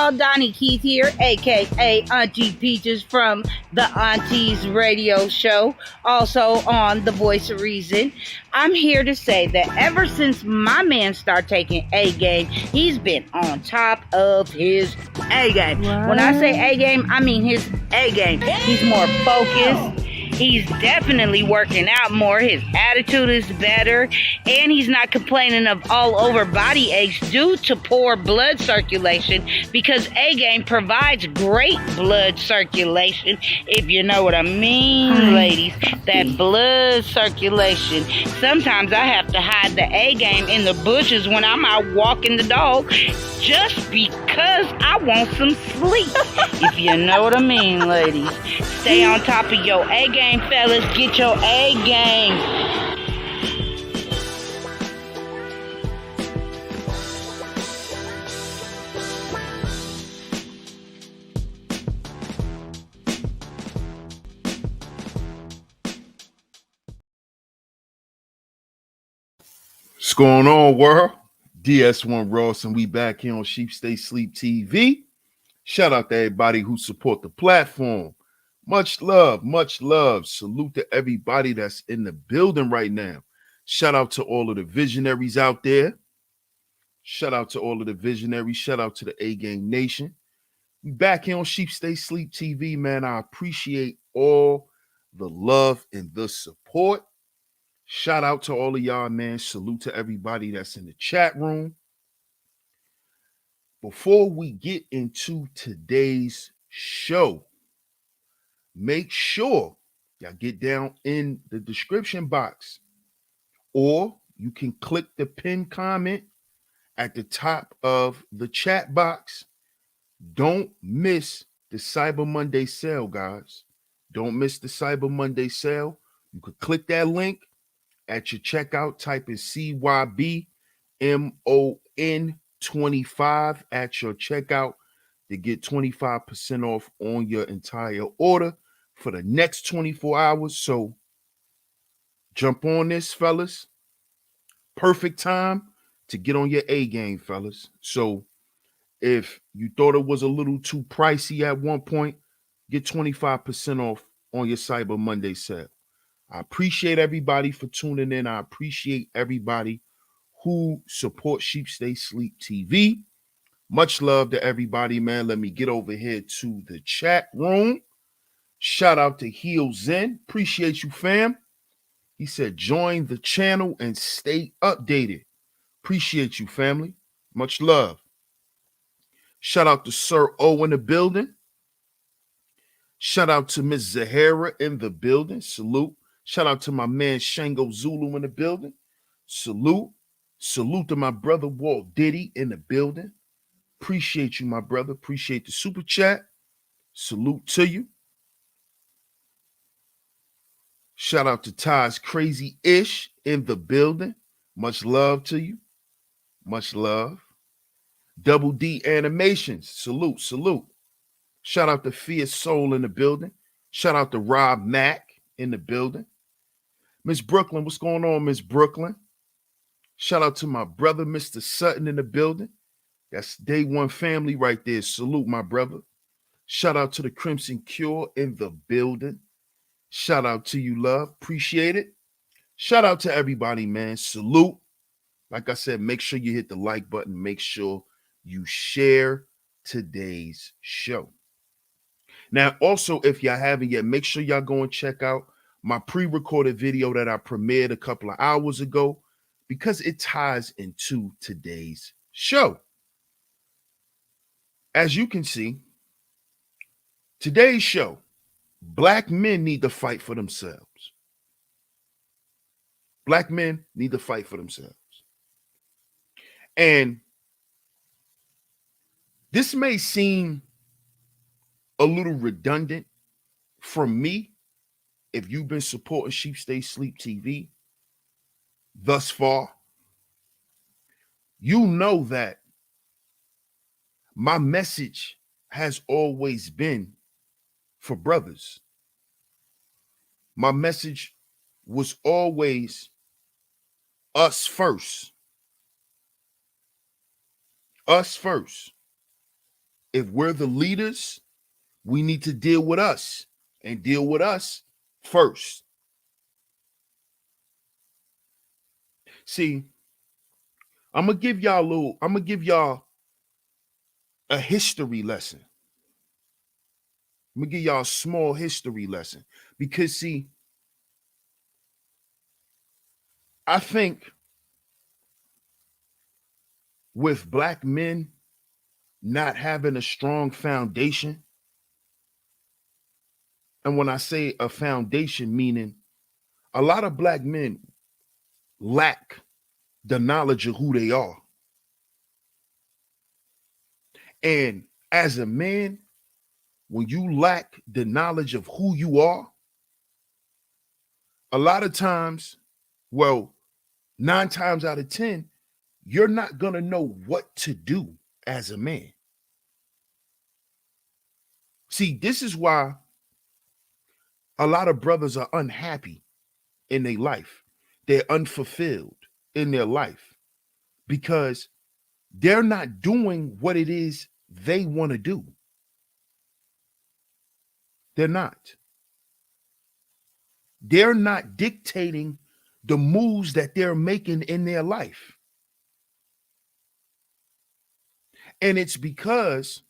y'all. Donnie Keith here, aka Auntie Peaches from the Aunties Radio Show, also on The Voice of Reason. I'm here to say that ever since my man started taking A game, he's been on top of his A game. What? When I say A game, I mean his A game. He's more focused. He's definitely working out more. His attitude is better. And he's not complaining of all over body aches due to poor blood circulation, because A-Game provides great blood circulation, if you know what I mean, ladies. That blood circulation. Sometimes I have to hide the A-Game in the bushes when I'm out walking the dog just because I want some sleep, if you know what I mean, ladies. Stay on top of your A-Game, fellas. Get your A-Game. What's going on, world? DS1 Ross, and we back here on Sheep Stay Sleep TV. Shout out to everybody who support the platform. Much love, much love. Salute to everybody that's in the building right now. Shout out to all of the visionaries out there. Shout out to all of the visionaries. Shout out to the A-Game Nation. We back here on Sheep Stay Sleep TV, man. I appreciate all the love and the support. Shout out to all of y'all, man. Salute to everybody that's in the chat room. Before we get into today's show, make sure y'all get down in the description box, or you can click the pinned comment at the top of the chat box. Don't miss the Cyber Monday sale, guys. Don't miss the Cyber Monday sale. You could click that link at your checkout, type in CYBMON25 at your checkout to get 25% off on your entire order for the next 24 hours. So jump on this, fellas. Perfect time to get on your A game, fellas. So if you thought it was a little too pricey at one point, get 25% off on your Cyber Monday sale. I appreciate everybody for tuning in. I appreciate everybody who supports Sheep Stay Sleep TV. Much love to everybody, man. Let me get over here to the chat room. Shout out to Heel Zen. Appreciate you, fam. He said, join the channel and stay updated. Appreciate you, family. Much love. Shout out to Sir O in the building. Shout out to Miss Zahara in the building. Salute. Shout out to my man Shango Zulu in the building. Salute. Salute to my brother Walt Diddy in the building. Appreciate you, my brother. Appreciate the super chat. Salute to you. Shout out to Ty's Crazy Ish in the building. Much love to you. Much love. Double D Animations. Salute, salute. Shout out to Fierce Soul in the building. Shout out to Rob Mack in the building. Miss Brooklyn, what's going on, Miss Brooklyn? Shout out to my brother, Mr. Sutton, in the building. That's Day One family right there. Salute, my brother. Shout out to the Crimson Cure in the building. Shout out to you, love. Appreciate it. Shout out to everybody, man. Salute. Like I said, make sure you hit the like button. Make sure you share today's show. Now, also, if y'all haven't yet, make sure y'all go and check out my pre-recorded video that I premiered a couple of hours ago, because it ties into today's show. As you can see, today's show, Black men need to fight for themselves. Black men need to fight for themselves. And this may seem a little redundant from me if you've been supporting Sheep Stay Sleep TV thus far. You know that my message has always been for brothers. My message was always us first. Us first. if we're the leaders, we need to deal with us and deal with us first. See, I'm gonna give y'all a history lesson. I'm gonna give y'all a small history lesson. Because see, I think with black men not having a strong foundation, and when I say a foundation, meaning a lot of black men lack the knowledge of who they are. And as a man, when you lack the knowledge of who you are, a lot of times, well, 9 times out of 10, you're not going to know what to do as a man. See, this is why a lot of brothers are unhappy in their life. They're unfulfilled in their life because they're not doing what it is they want to do. They're not. They're not dictating the moves that they're making in their life. And it's because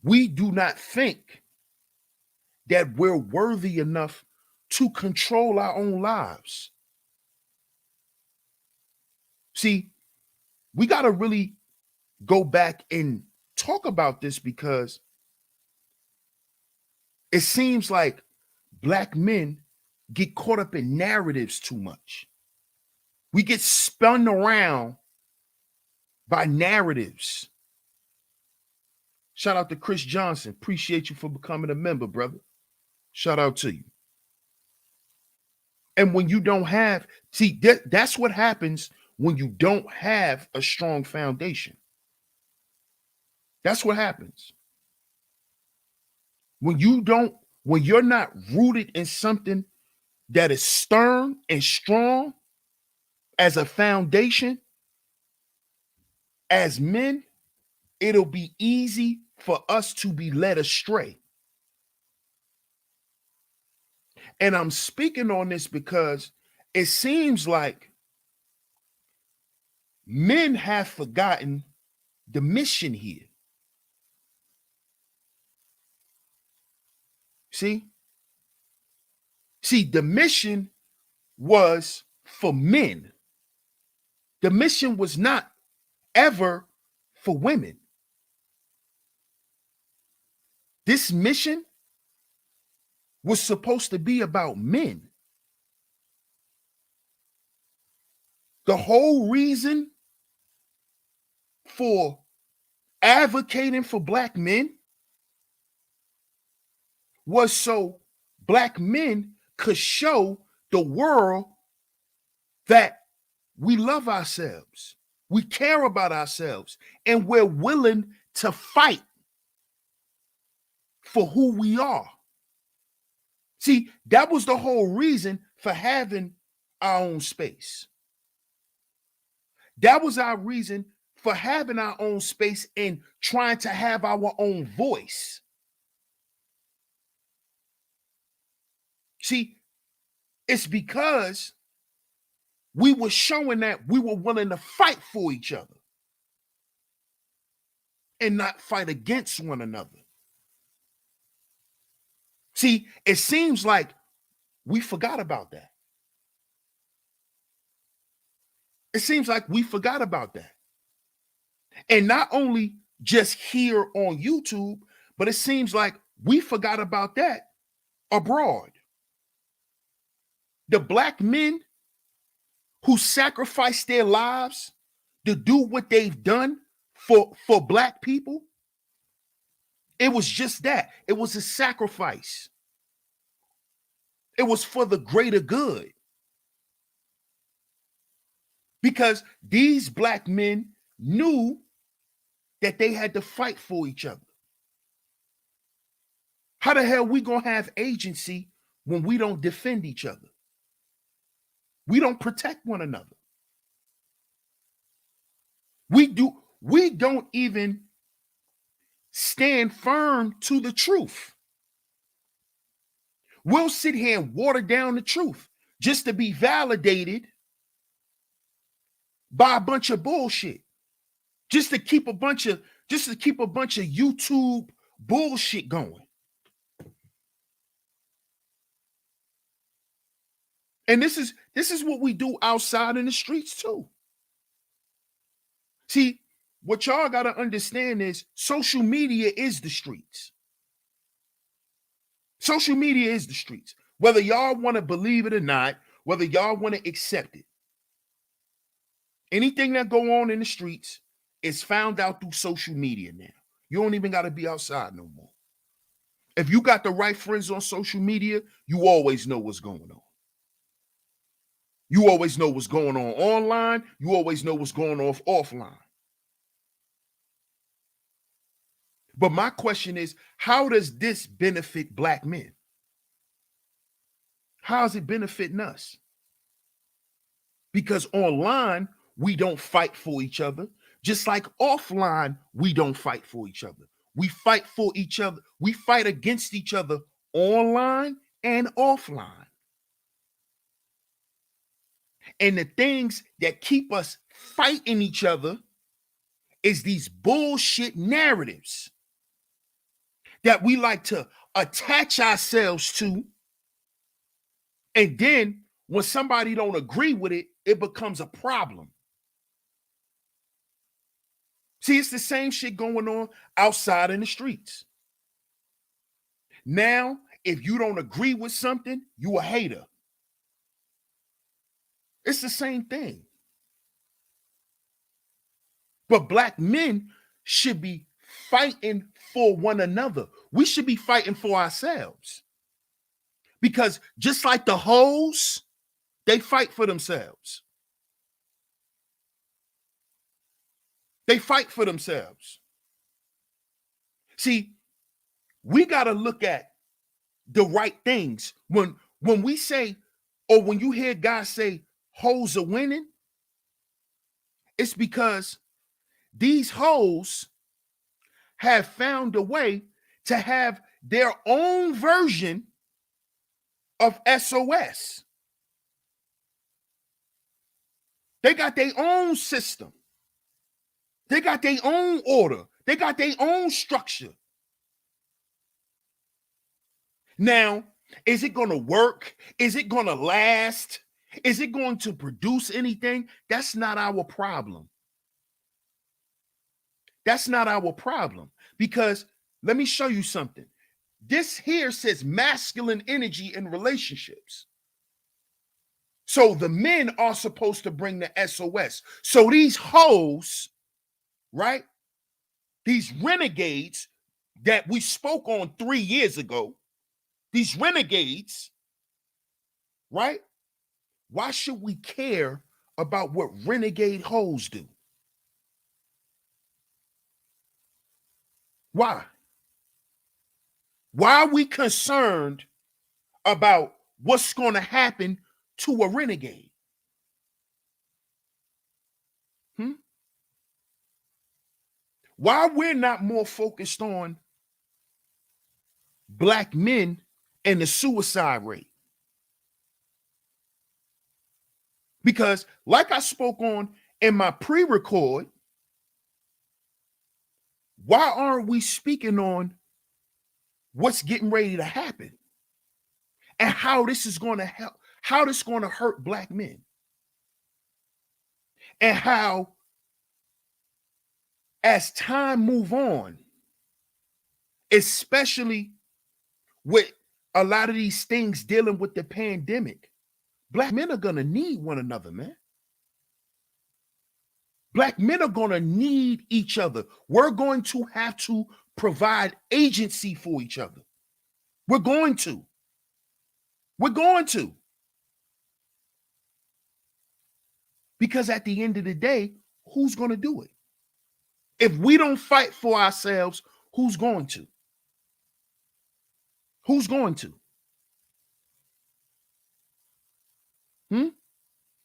we do not think that we're worthy enough to control our own lives. See, we got to really go back and talk about this because it seems like black men get caught up in narratives too much. We get spun around by narratives. Shout out to Chris Johnson. Appreciate you for becoming a member, brother. Shout out to you. And when you don't have, see, that's what happens when you don't have a strong foundation. That's what happens. When you're not rooted in something that is stern and strong as a foundation, as men, it'll be easy for us to be led astray. And I'm speaking on this because it seems like men have forgotten the mission here. See, the mission was for men. The mission was not ever for women. This mission was supposed to be about men. The whole reason for advocating for black men was so black men could show the world that we love ourselves, we care about ourselves, and we're willing to fight for who we are. See, that was the whole reason for having our own space. That was our reason for having our own space and trying to have our own voice. See, it's because we were showing that we were willing to fight for each other and not fight against one another. See, it seems like we forgot about that. It seems like we forgot about that. And not only just here on YouTube, but it seems like we forgot about that abroad. The black men who sacrificed their lives to do what they've done for black people, it was just that. It was a sacrifice. It was for the greater good. Because these black men knew that they had to fight for each other. How the hell we gonna have agency when we don't defend each other? We don't protect one another. We don't even stand firm to the truth. We'll sit here and water down the truth just to be validated by a bunch of bullshit. Just to keep a bunch of YouTube bullshit going. And this is what we do outside in the streets too. See, what y'all got to understand is social media is the streets. Social media is the streets. Whether y'all want to believe it or not, whether y'all want to accept it. Anything that go on in the streets is found out through social media now. You don't even got to be outside no more. If you got the right friends on social media, you always know what's going on. You always know what's going on online. You always know what's going on offline. But my question is, how does this benefit Black men? How is it benefiting us? Because online, we don't fight for each other. Just like offline, we don't fight for each other. We fight for each other. We fight against each other online and offline. And the things that keep us fighting each other is these bullshit narratives that we like to attach ourselves to. And then when somebody don't agree with it, it becomes a problem. See, it's the same shit going on outside in the streets. Now, if you don't agree with something, you a hater. It's the same thing. But Black men should be fighting for one another. We should be fighting for ourselves. Because just like the hoes, they fight for themselves. They fight for themselves. See, we got to look at the right things. When we say, or when you hear guys say hoes are winning, it's because these hoes have found a way to have their own version of SOS. They got their own system. They got their own order. They got their own structure. Now, is it going to work? Is it going to last? Is it going to produce anything? That's not our problem. That's not our problem. Because let me show you something. This here says masculine energy in relationships. So the men are supposed to bring the SOS. So these hoes, right? These renegades that we spoke on 3 years ago, these renegades, right? Why should we care about what renegade hoes do? Why? Why are we concerned about what's going to happen to a renegade? Why we're not more focused on Black men and the suicide rate? Because like I spoke on in my pre-record, why aren't we speaking on what's getting ready to happen and how this is going to help, how this is going to hurt Black men, and how as time move on, especially with a lot of these things dealing with the pandemic, Black men are going to need one another, man. Black men are going to need each other. We're going to have to provide agency for each other. We're going to. We're going to. Because at the end of the day, who's going to do it? If we don't fight for ourselves, who's going to? Who's going to?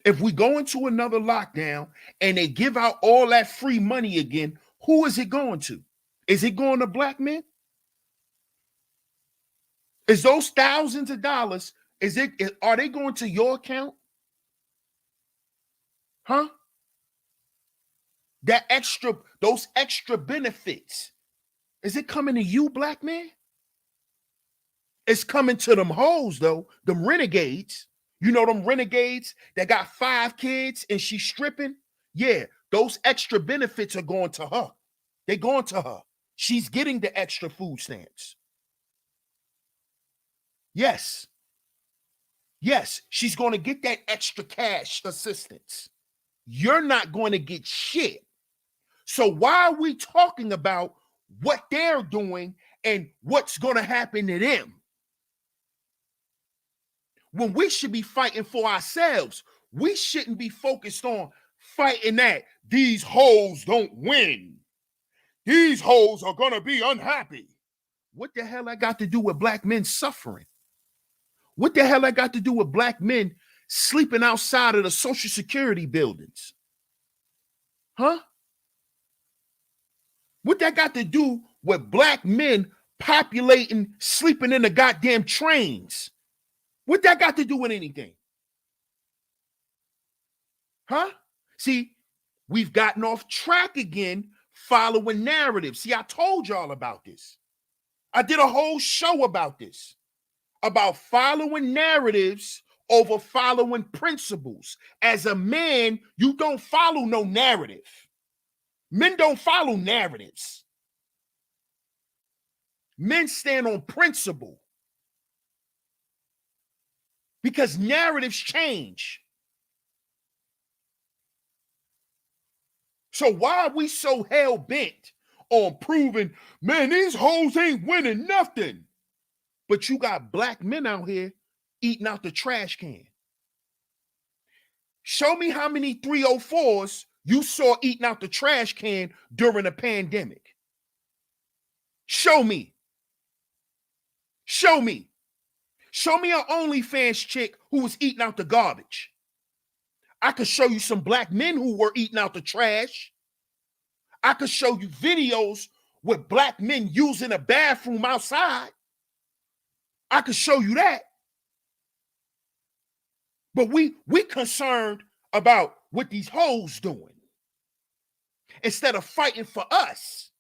If we go into another lockdown and they give out all that free money again, who is it going to? Is it going to black men? Is those thousands of dollars, are they going to your account? Huh? Those extra benefits, is it coming to you, black man? It's coming to them hoes, though, them renegades. You know them renegades that got 5 kids and she's stripping? Yeah, those extra benefits are going to her. They're going to her. She's getting the extra food stamps. Yes. Yes, she's going to get that extra cash assistance. You're not going to get shit. So why are we talking about what they're doing and what's going to happen to them, when we should be fighting for ourselves? We shouldn't be focused on fighting that these hoes don't win. These hoes are going to be unhappy. What the hell I got to do with black men suffering? What the hell I got to do with black men sleeping outside of the Social Security buildings? Huh? What that got to do with black men populating, sleeping in the goddamn trains? What that got to do with anything? Huh? See, we've gotten off track again following narratives. See, I told y'all about this. I did a whole show about this, about following narratives over following principles. As a man, you don't follow no narrative. Men don't follow narratives. Men stand on principle, because narratives change. So why are we so hell-bent on proving, man, these hoes ain't winning nothing? But you got black men out here eating out the trash can. Show me how many 304s you saw eating out the trash can during the pandemic. Show me. Show me. Show me an OnlyFans chick who was eating out the garbage. I could show you some black men who were eating out the trash. I could show you videos with black men using a bathroom outside. I could show you that. But we concerned about what these hoes doing instead of fighting for us.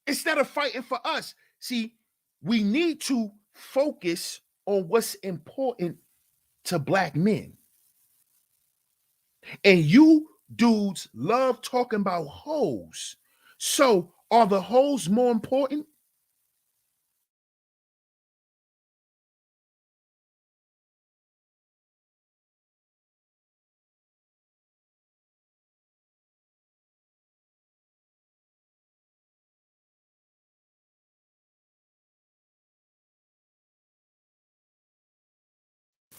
Instead of fighting for us. See, we need to focus on what's important to black men. And you dudes love talking about hoes. So are the hoes more important?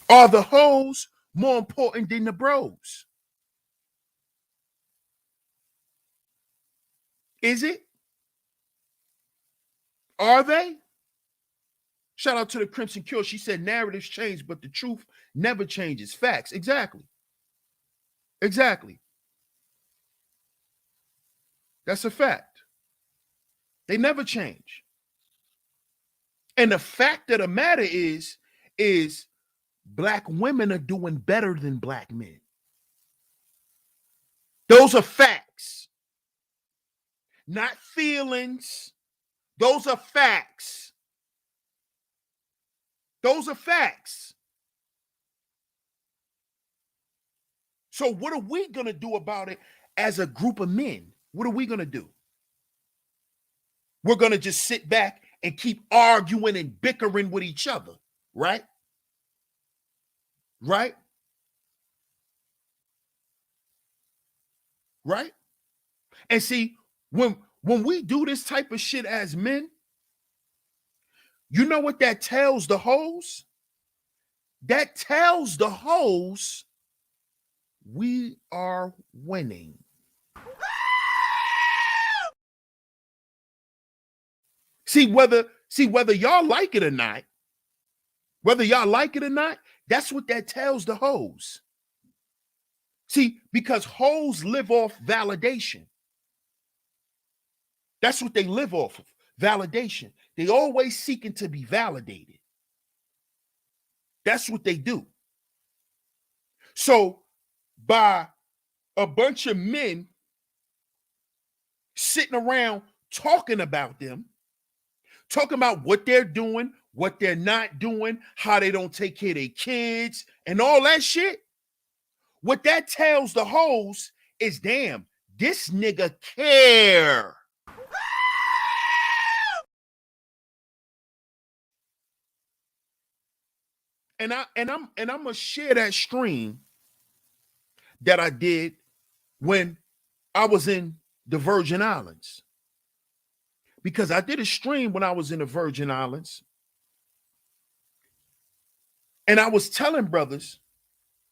Are the hoes more important than the bros? Is it? Are they? Shout out to the Crimson Cure. She said narratives change, but the truth never changes. Facts. Exactly. Exactly. That's a fact. They never change. And the fact of the matter is black women are doing better than black men. Those are facts. Not feelings. Those are facts. Those are facts. So what are we going to do about it as a group of men? What are we going to do? We're going to just sit back and keep arguing and bickering with each other, right? Right? Right? And see, when we do this type of shit as men, you know what that tells the hoes? That tells the hoes we are winning. See, whether y'all like it or not, that's what that tells the hoes. See, because hoes live off validation. That's what they live off of. Validation. They always seeking to be validated. That's what they do. So by a bunch of men sitting around talking about them, talking about what they're doing, what they're not doing, how they don't take care of their kids, and all that shit, what that tells the hoes is, damn, this nigga care. And I'm gonna share that stream that I did when I was in the Virgin Islands. Because I did a stream when I was in the Virgin Islands. And I was telling brothers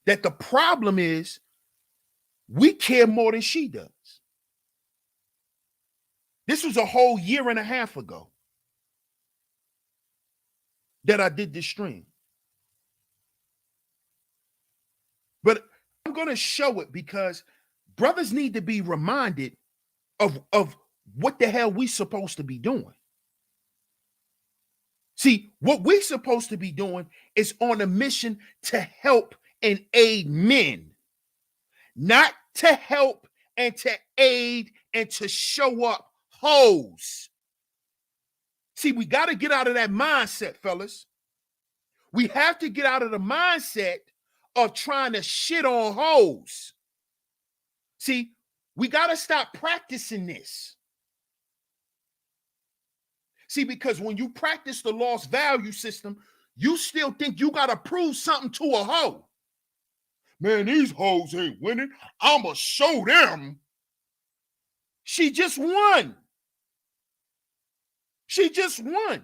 that the problem is we care more than she does. This was a whole year and a half ago that I did this stream. But I'm going to show it because brothers need to be reminded of what the hell we supposed to be doing. See, what we supposed to be doing is on a mission to help and aid men, not to help and to aid and to show up hoes. See, we got to get out of that mindset, fellas. We have to get out of the mindset of trying to shit on hoes. See, we got to stop practicing this. See, because when you practice the lost value system, you still think you got to prove something to a hoe. Man, these hoes ain't winning. I'ma show them. She just won. She just won.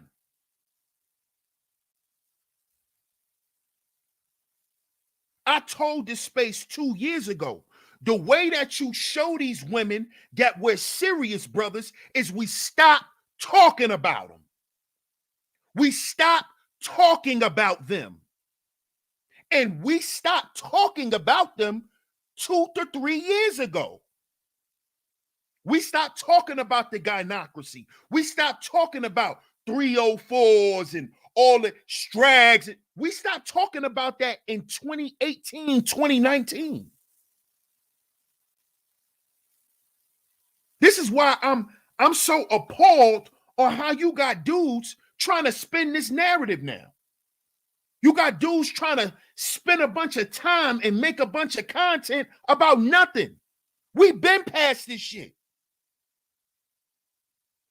I told this space 2 years ago. The way that you show these women that we're serious, brothers, is we stop talking about them. We stop talking about them. And we stopped talking about them 2 to 3 years ago. We stopped talking about the gynocracy. We stopped talking about 304s and all the strags. We stopped talking about that in 2018, 2019. This is why I'm so appalled on how you got dudes trying to spin this narrative now. You got dudes trying to spend a bunch of time and make a bunch of content about nothing. We've been past this shit.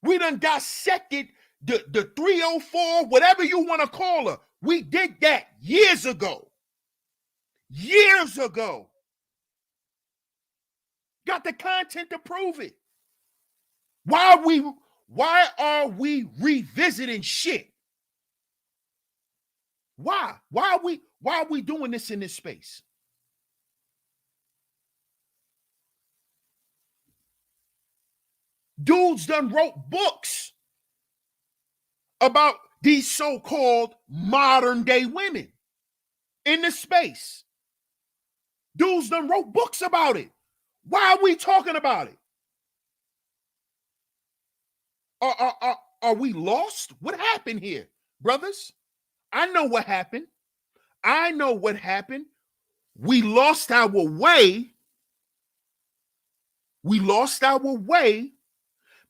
We done dissected the 304, whatever you want to call her. We did that years ago. Years ago. Got the content to prove it. Why are we revisiting shit? Why? Why are we doing this in this space? Dudes done wrote books about these so-called modern day women in this space. Dudes done wrote books about it. Why are we talking about it? Are we lost? What happened here, brothers? I know what happened. I know what happened. We lost our way. We lost our way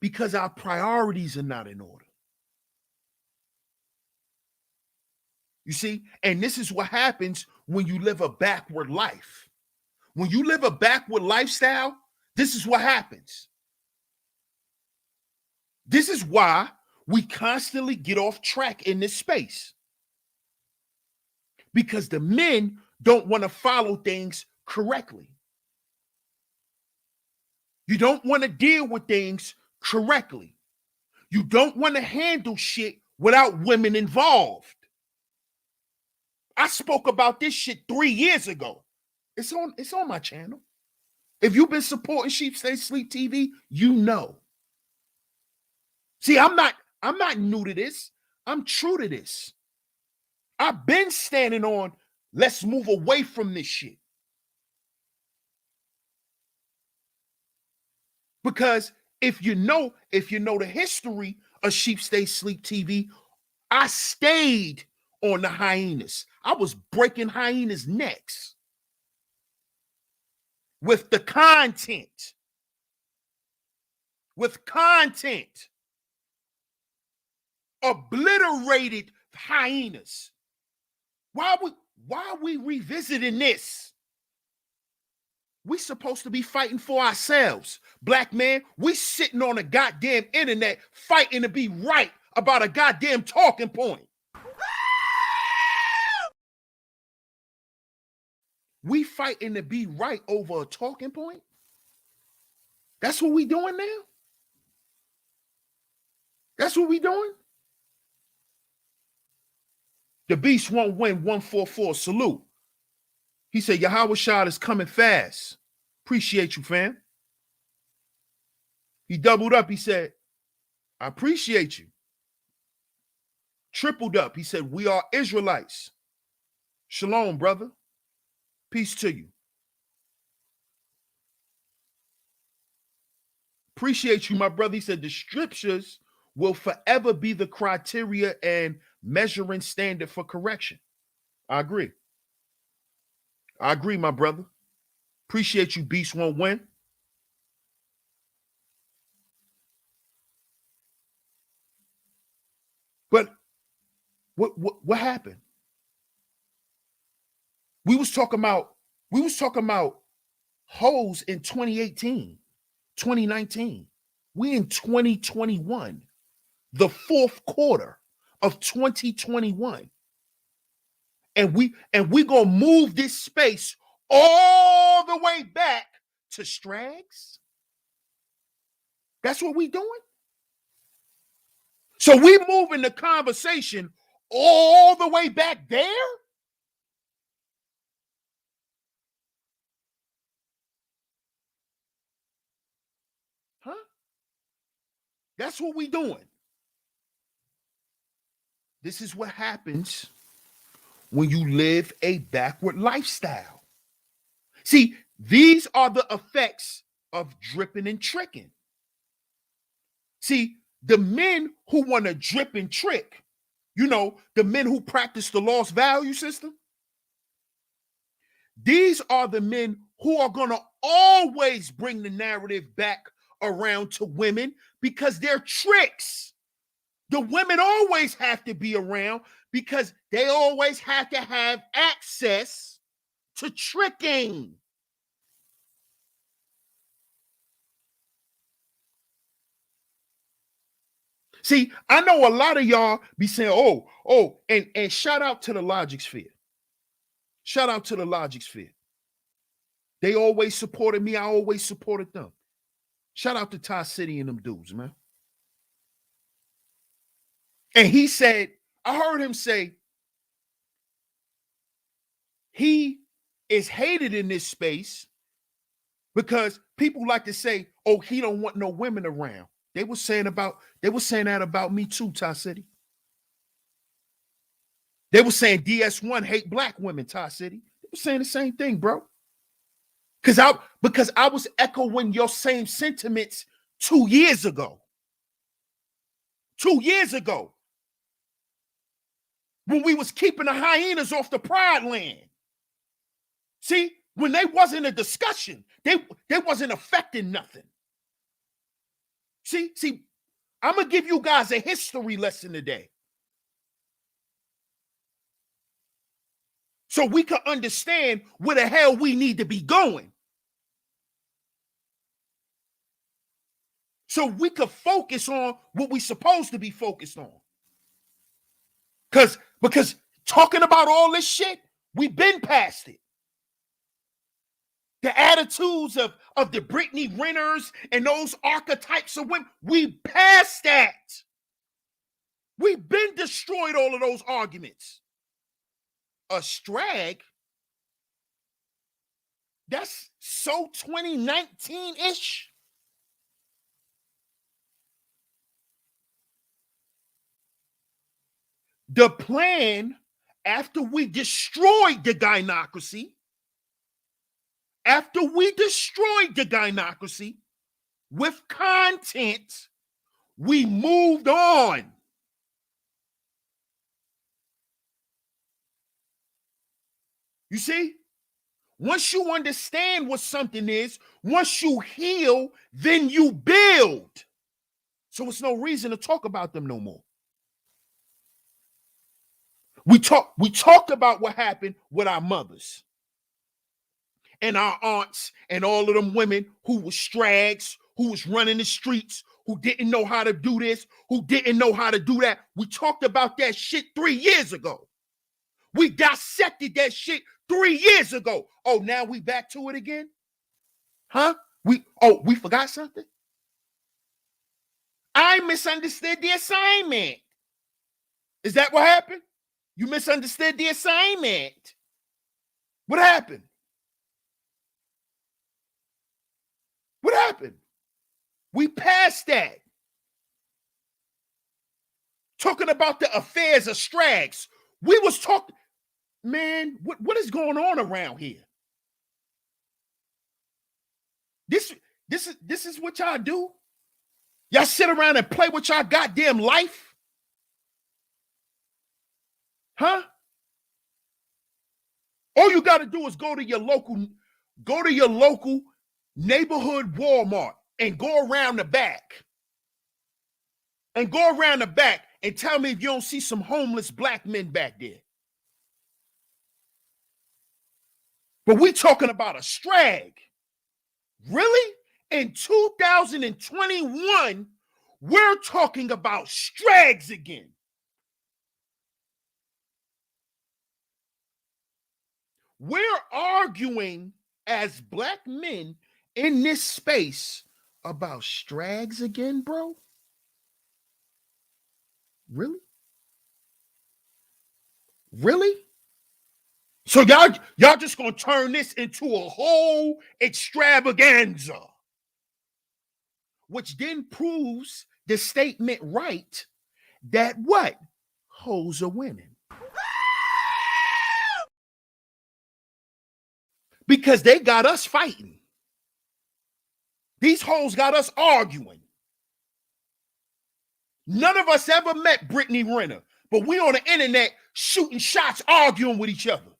because our priorities are not in order. You see? And this is what happens when you live a backward life. When you live a backward lifestyle, this is what happens. This is why we constantly get off track in this space. Because the men don't want to follow things correctly. You don't want to deal with things correctly. You don't want to handle shit without women involved. I spoke about this shit 3 years ago. It's on my channel. If you've been supporting Sheep Stay Sleep TV, you know. See, I'm not new to this. I'm true to this. I've been standing on, let's move away from this shit. Because If you know the history of Sheep Stay Sleep TV, I stayed on the hyenas. I was breaking hyenas' necks with the content. With content. Obliterated hyenas. Why are we revisiting this? We supposed to be fighting for ourselves. Black man, we sitting on a goddamn internet fighting to be right about a goddamn talking point. We fighting to be right over a talking point? That's what we doing now? That's what we doing? The beast won't win 144. Salute. He said, Yahweh Shah is coming fast. Appreciate you, fam. He doubled up. He said, I appreciate you. Tripled up. He said, we are Israelites. Shalom, brother. Peace to you. Appreciate you, my brother. He said, the scriptures will forever be the criteria and measuring standard for correction. I agree. I agree, my brother. Appreciate you, Beast Won't Win. But what happened? We was talking about hoes in 2018, 2019. We in 2021, the fourth quarter of 2021. And we gonna move this space all the way back to Strags. That's what we doing. So we moving the conversation all the way back there. Huh? That's what we doing. This is what happens when you live a backward lifestyle. See, these are the effects of dripping and tricking. See, the men who want to drip and trick, the men who practice the lost value system, these are the men who are going to always bring the narrative back around to women because they're tricks. The women always have to be around because they always have to have access to tricking. See, I know a lot of y'all be saying, and shout out to the Logic Sphere. Shout out to the Logic Sphere. They always supported me. I always supported them. Shout out to Ty City and them dudes, man. And he said, I heard him say, he is hated in this space because people like to say, oh, he don't want no women around. They were saying that about me too, Ty City. They were saying DS1 hate black women, Ty City. They were saying the same thing, bro. Because I was echoing your same sentiments 2 years ago. 2 years ago. When we was keeping the hyenas off the Pride land. See, when they wasn't a discussion, they wasn't affecting nothing. See, I'm going to give you guys a history lesson today. So we can understand where the hell we need to be going. So we could focus on what we're supposed to be focused on. Because talking about all this shit, we've been past it. The attitudes of the Brittany Renners and those archetypes of women, we passed that. We've been destroyed all of those arguments. A strag, that's so 2019-ish. The plan after we destroyed the gynocracy, with content, we moved on. You see? Once you understand what something is, once you heal, then you build. So it's no reason to talk about them no more. We talked about what happened with our mothers and our aunts and all of them women who was strags, who was running the streets, who didn't know how to do this, who didn't know how to do that. We talked about that shit 3 years ago. We dissected that shit 3 years ago. Oh, now we back to it again? Huh? We forgot something? I misunderstood the assignment. Is that what happened? You misunderstood the assignment. What happened? What happened? We passed that. Talking about the affairs of strags. We was talking, man, what is going on around here? This is what y'all do? Y'all sit around and play with y'all goddamn life? Huh? All you got to do is go to your local neighborhood Walmart and go around the back. And go around the back and tell me if you don't see some homeless black men back there. But we talking about a strag. Really? In 2021, we're talking about strags again. We're arguing as black men in this space about strags again, bro? Really? Really? So y'all just gonna turn this into a whole extravaganza, which then proves the statement right that what? Hoes are winning. Because they got us fighting. These hoes got us arguing. None of us ever met Brittany Renner, but we on the internet shooting shots, arguing with each other.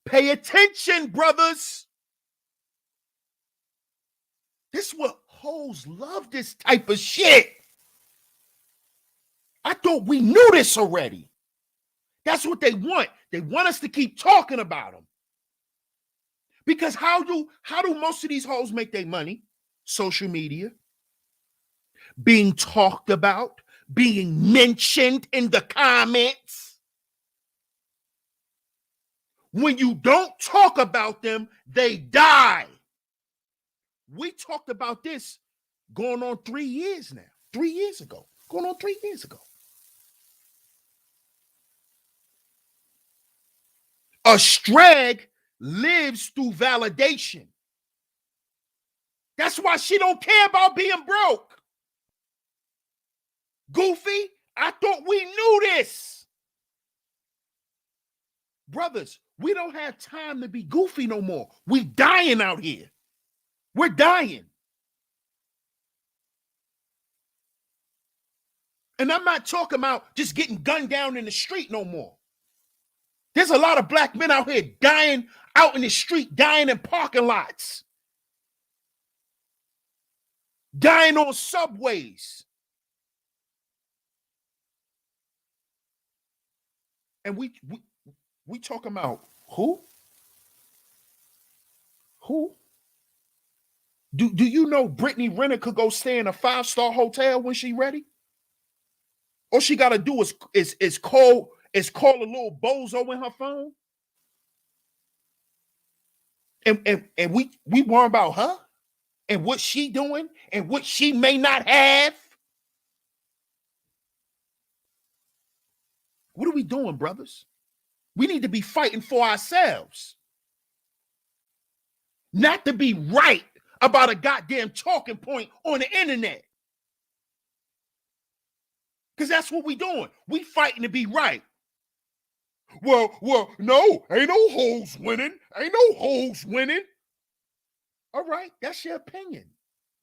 Pay attention, brothers. This is what hoes love, this type of shit. I thought we knew this already. That's what they want. They want us to keep talking about them. Because how do most of these hoes make their money? Social media. Being talked about, being mentioned in the comments. When you don't talk about them, they die. We talked about this going on 3 years now. 3 years ago. Going on 3 years ago. A strag lives through validation. That's why she don't care about being broke. Goofy, I thought we knew this. Brothers, we don't have time to be goofy no more. We dying out here. We're dying. And I'm not talking about just getting gunned down in the street no more. There's a lot of black men out here dying out in the street, dying in parking lots, dying on subways. And we talking about who? Who? Do you know Brittany Renner could go stay in a 5-star hotel when she ready? All she gotta do is call a little bozo in her phone. And we worry about her and what she doing and what she may not have. What are we doing, brothers? We need to be fighting for ourselves. Not to be right about a goddamn talking point on the internet. Because that's what we doing. We fighting to be right. Well, no, ain't no hoes winning. Ain't no hoes winning. All right, that's your opinion.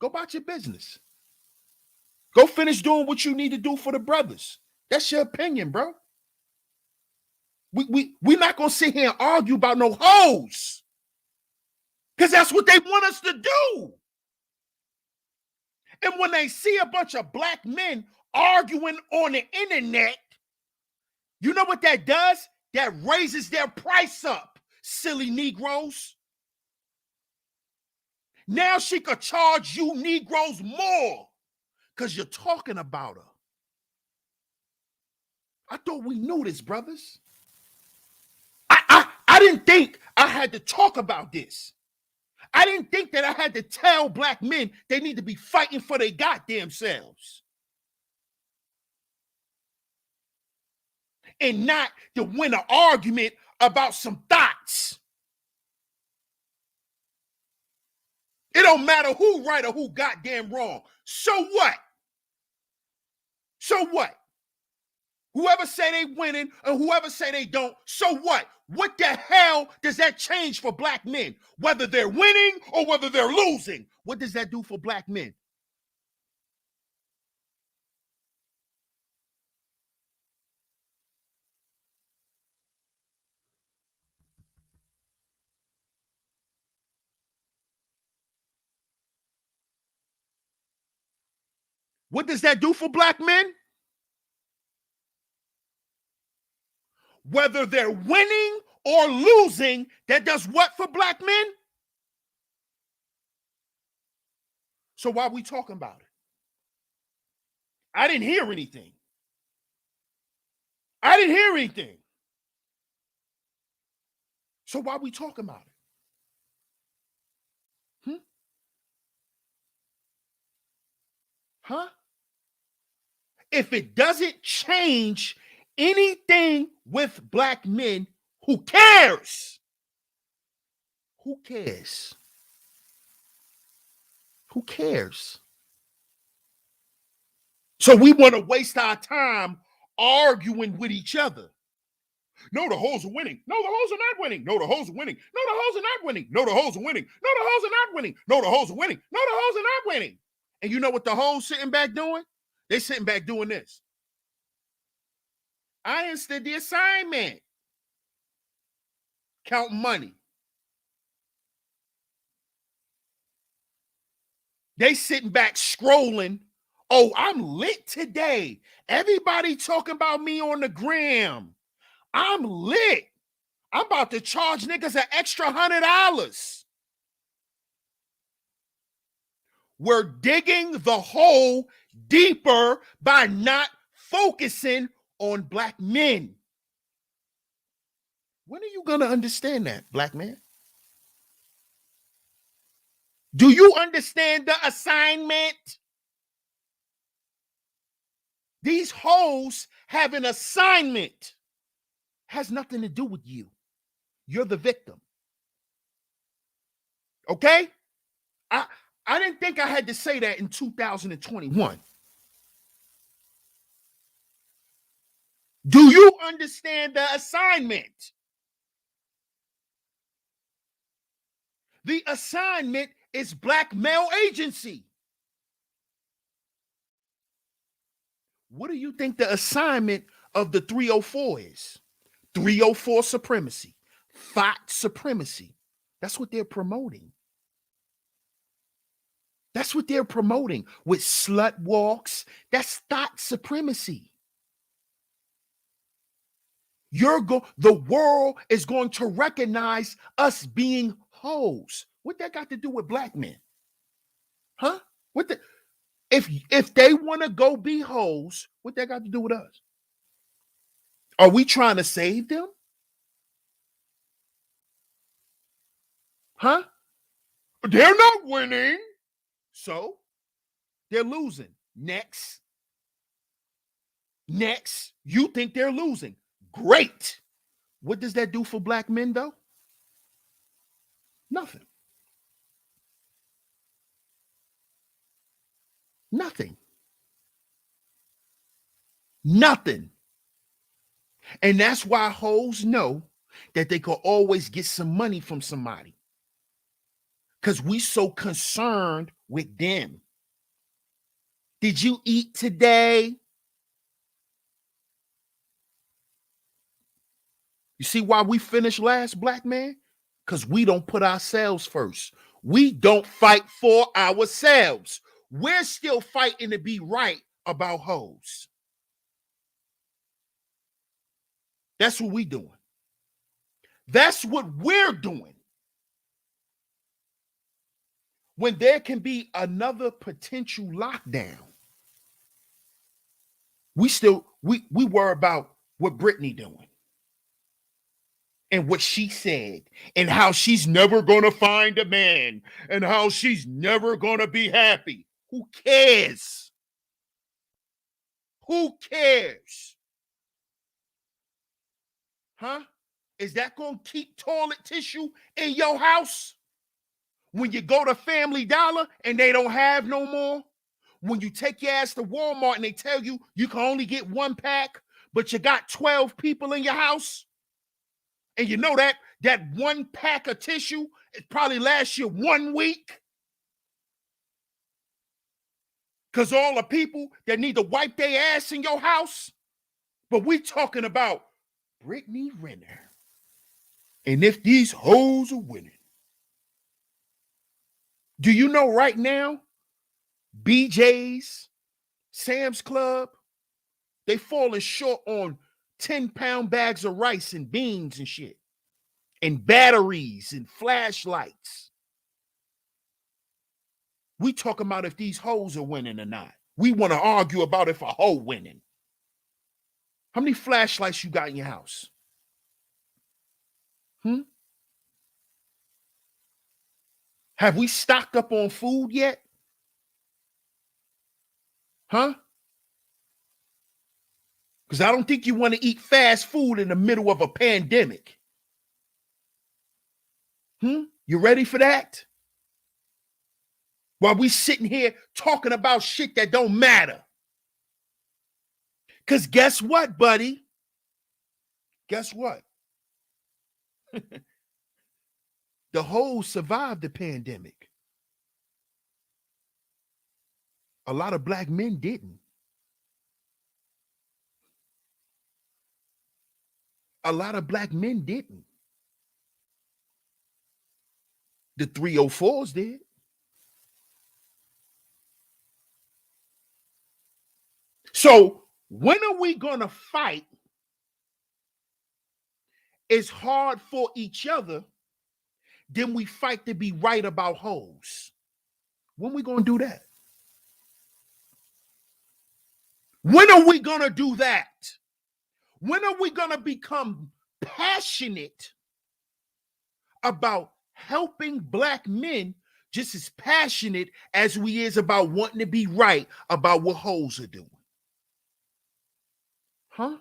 Go about your business. Go finish doing what you need to do for the brothers. That's your opinion, bro. We're not gonna sit here and argue about no hoes. Because that's what they want us to do. And when they see a bunch of black men arguing on the internet, you know what that does? That raises their price up, silly Negroes. Now she could charge you Negroes more because you're talking about her. I thought we knew this, brothers. I didn't think I had to talk about this. I didn't think that I had to tell black men they need to be fighting for their goddamn selves. And not to win an argument about some thoughts. It don't matter who right or who goddamn wrong. So what? So what? Whoever say they winning and whoever say they don't, so what? What the hell does that change for black men? Whether they're winning or whether they're losing. What does that do for black men? What does that do for black men? Whether they're winning or losing, that does what for black men? So why are we talking about it? I didn't hear anything. I didn't hear anything. So why are we talking about it? Huh? If it doesn't change anything with black men, who cares? Who cares? Who cares? So we want to waste our time arguing with each other. No, the hoes are winning. No, the hoes are not winning. No, the hoes are winning. No, the hoes are not winning. No, the hoes are winning. No, the hoes are not winning. No, the hoes are winning. No, the hoes are not winning. And you know what the hoes sitting back doing? They sitting back doing this. I understood the assignment. Count money. They sitting back scrolling. Oh, I'm lit today. Everybody talking about me on the gram. I'm lit. I'm about to charge niggas an extra $100. We're digging the hole deeper by not focusing on black men. When are you going to understand that, black man? Do you understand the assignment? These hoes have an assignment. Has nothing to do with you. You're the victim. Okay? I didn't think I had to say that in 2021. Do you understand the assignment? The assignment is black male agency. What do you think the assignment of the 304 is? 304 supremacy, thought supremacy. That's what they're promoting. That's what they're promoting with slut walks. That's thought supremacy. The world is going to recognize us being hoes. What that got to do with black men? Huh? If they want to go be hoes, what that got to do with us? Are we trying to save them? Huh? They're not winning. So they're losing. Next. You think they're losing. Great. What does that do for black men, though? Nothing. Nothing. Nothing. And that's why hoes know that they could always get some money from somebody. Because we so concerned with them. Did you eat today? You see why we finished last, black man? Because we don't put ourselves first. We don't fight for ourselves. We're still fighting to be right about hoes. That's what we doing. That's what we're doing. When there can be another potential lockdown, we worry about what Brittany doing and what she said and how she's never gonna find a man and how she's never gonna be happy. Who cares? Who cares? Huh? Is that gonna keep toilet tissue in your house? When you go to Family Dollar and they don't have no more? When you take your ass to Walmart and they tell you you can only get one pack, but you got 12 people in your house? And you know that one pack of tissue, it probably lasts you 1 week? Because all the people that need to wipe their ass in your house? But we talking about Brittany Renner. And if these hoes are winning. Do you know right now, BJ's, Sam's Club, they falling short on 10-pound bags of rice and beans and shit, and batteries and flashlights. We talking about if these hoes are winning or not. We want to argue about if a hoe winning. How many flashlights you got in your house? Have we stocked up on food yet? Huh? Because I don't think you want to eat fast food in the middle of a pandemic. You ready for that? While we sitting here talking about shit that don't matter. Because guess what, buddy? Guess what? The hoes survived the pandemic. A lot of black men didn't. A lot of black men didn't. The 304s did. So when are we going to fight as hard for each other than we fight to be right about hoes? When are we going to do that? When are we going to do that? When are we going to become passionate about helping black men just as passionate as we is about wanting to be right about what hoes are doing? Huh?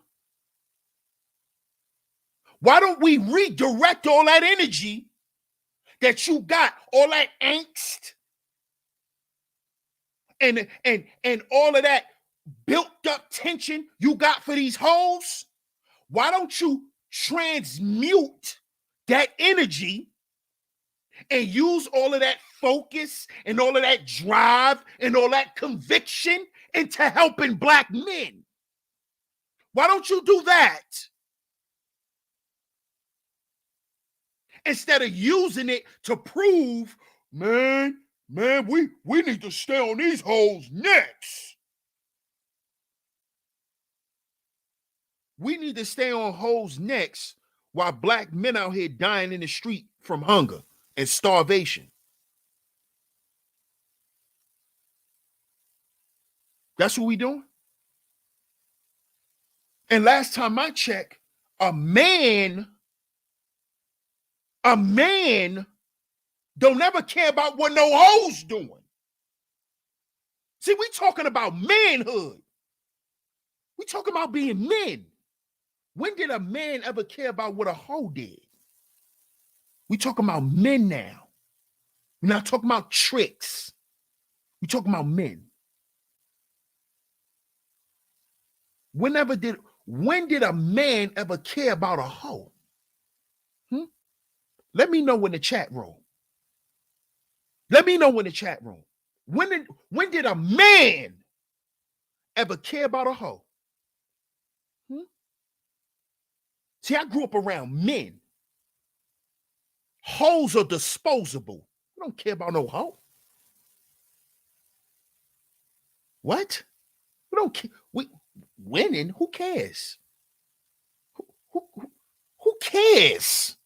Why don't we redirect all that energy that you got, all that angst and all of that built up tension you got for these hoes? Why don't you transmute that energy and use all of that focus and all of that drive and all that conviction into helping black men? Why don't you do that? Instead of using it to prove, man, we need to stay on these hoes' necks. We need to stay on hoes' necks while black men out here dying in the street from hunger and starvation. That's what we doing. And last time I checked, a man don't ever care about what no hoes doing. See, we talking about manhood. We talking about being men. When did a man ever care about what a hoe did? We talking about men now. We're not talking about tricks. We talking about men. When did a man ever care about a hoe? Let me know in the chat room. Let me know in the chat room. When did a man ever care about a hoe? See, I grew up around men. Hoes are disposable. We don't care about no hoe. What? We don't care. Winning? Who cares? Who cares?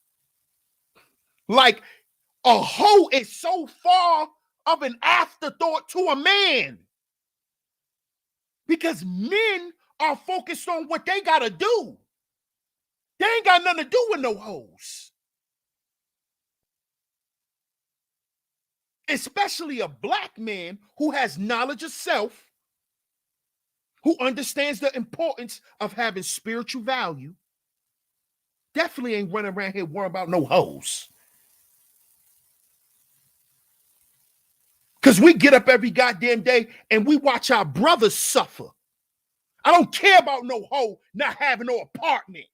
Like, a hoe is so far of an afterthought to a man. Because men are focused on what they gotta do. They ain't got nothing to do with no hoes. Especially a black man who has knowledge of self, who understands the importance of having spiritual value, definitely ain't running around here worrying about no hoes. Because we get up every goddamn day and we watch our brothers suffer. I don't care about no hoe not having no apartment.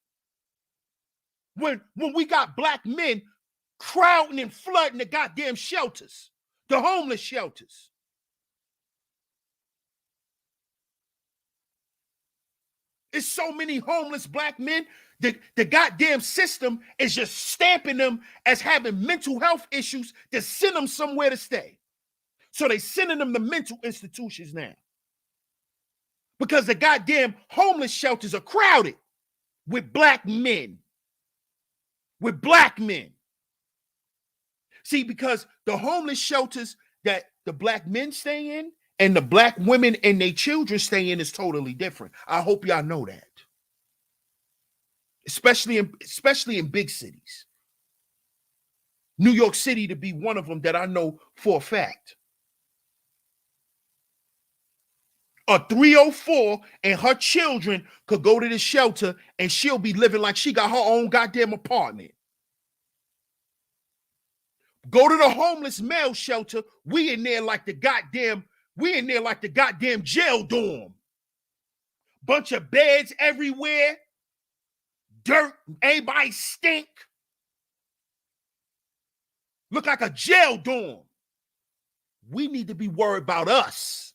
When we got black men crowding and flooding the goddamn shelters, the homeless shelters. It's so many homeless black men. The goddamn system is just stamping them as having mental health issues to send them somewhere to stay. So they sending them to mental institutions now. Because the goddamn homeless shelters are crowded with black men. With black men. See, because the homeless shelters that the black men stay in and the black women and their children stay in is totally different. I hope y'all know that. Especially in big cities. New York City to be one of them that I know for a fact. A 304 and her children could go to the shelter and she'll be living like she got her own goddamn apartment. Go to the homeless male shelter, we in there like the goddamn jail dorm. Bunch of beds everywhere. Dirt, everybody stink. Look like a jail dorm. We need to be worried about us.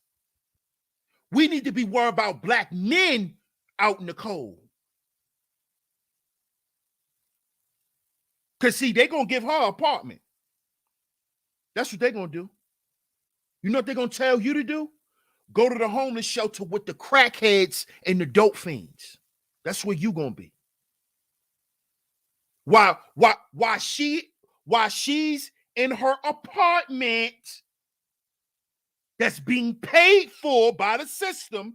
We need to be worried about black men out in the cold. Because, see, they're going to give her an apartment. That's what they're going to do. You know what they're going to tell you to do? Go to the homeless shelter with the crackheads and the dope fiends. That's where you're going to be. While she's in her apartment that's being paid for by the system,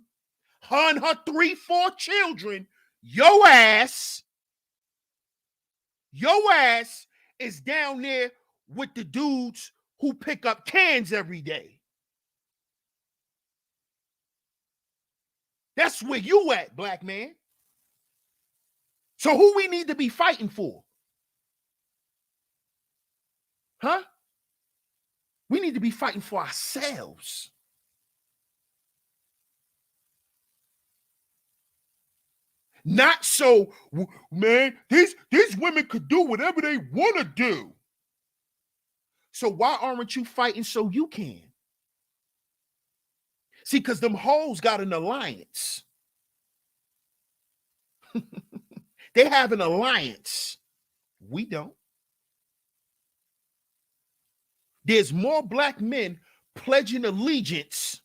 her and her 3-4 children, your ass is down there with the dudes who pick up cans every day. That's where you at, black man. So who we need to be fighting for? Huh? We need to be fighting for ourselves. Not so, man, these women could do whatever they want to do. So why aren't you fighting so you can? See, because them hoes got an alliance. They have an alliance. We don't. There's more black men pledging allegiance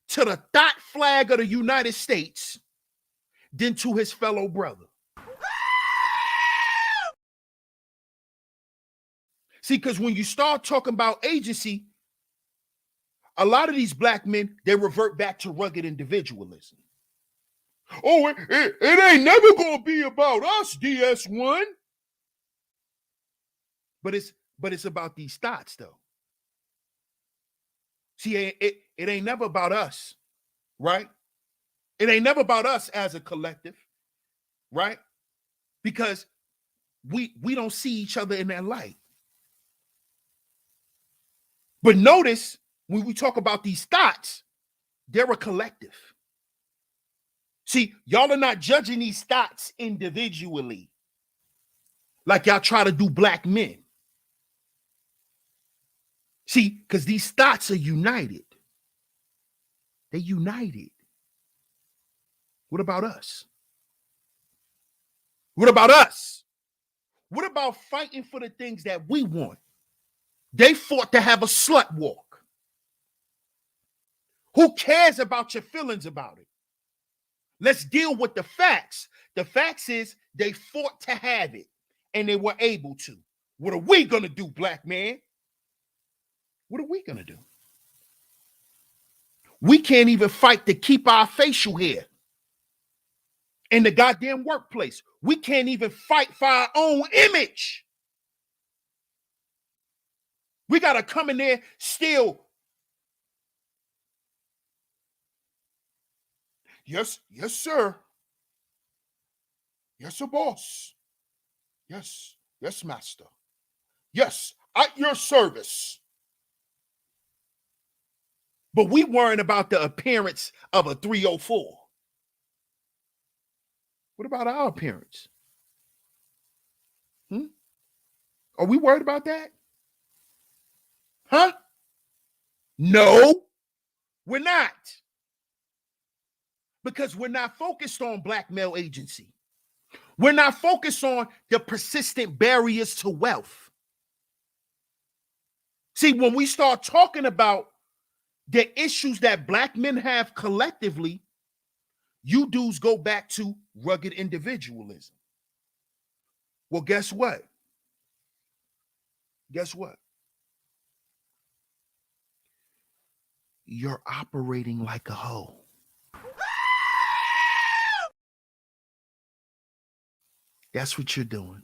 to the thought flag of the United States than to his fellow brother. See, because when you start talking about agency, a lot of these black men, they revert back to rugged individualism. Oh, it ain't never gonna be about us, DS1. But it's about these thoughts, though. See, it ain't never about us, right? It ain't never about us as a collective, right? Because we don't see each other in that light. But notice when we talk about these thoughts, they're a collective. See, y'all are not judging these thoughts individually like y'all try to do black men. See, because these thoughts are united. They're united. What about us? What about us? What about fighting for the things that we want? They fought to have a slut walk. Who cares about your feelings about it? Let's deal with the facts. The facts is they fought to have it, and they were able to. What are we going to do, black man? What are we going to do? We can't even fight to keep our facial hair in the goddamn workplace. We can't even fight for our own image. We got to come in there still. Yes, sir. Yes, sir, boss. Yes, master. Yes, at your service. But we worrying about the appearance of a 304. What about our appearance? Are we worried about that? Huh? No, we're not. Because we're not focused on black male agency. We're not focused on the persistent barriers to wealth. See, when we start talking about the issues that black men have collectively, you dudes go back to rugged individualism. Well, guess what? Guess what? You're operating like a hoe. That's what you're doing.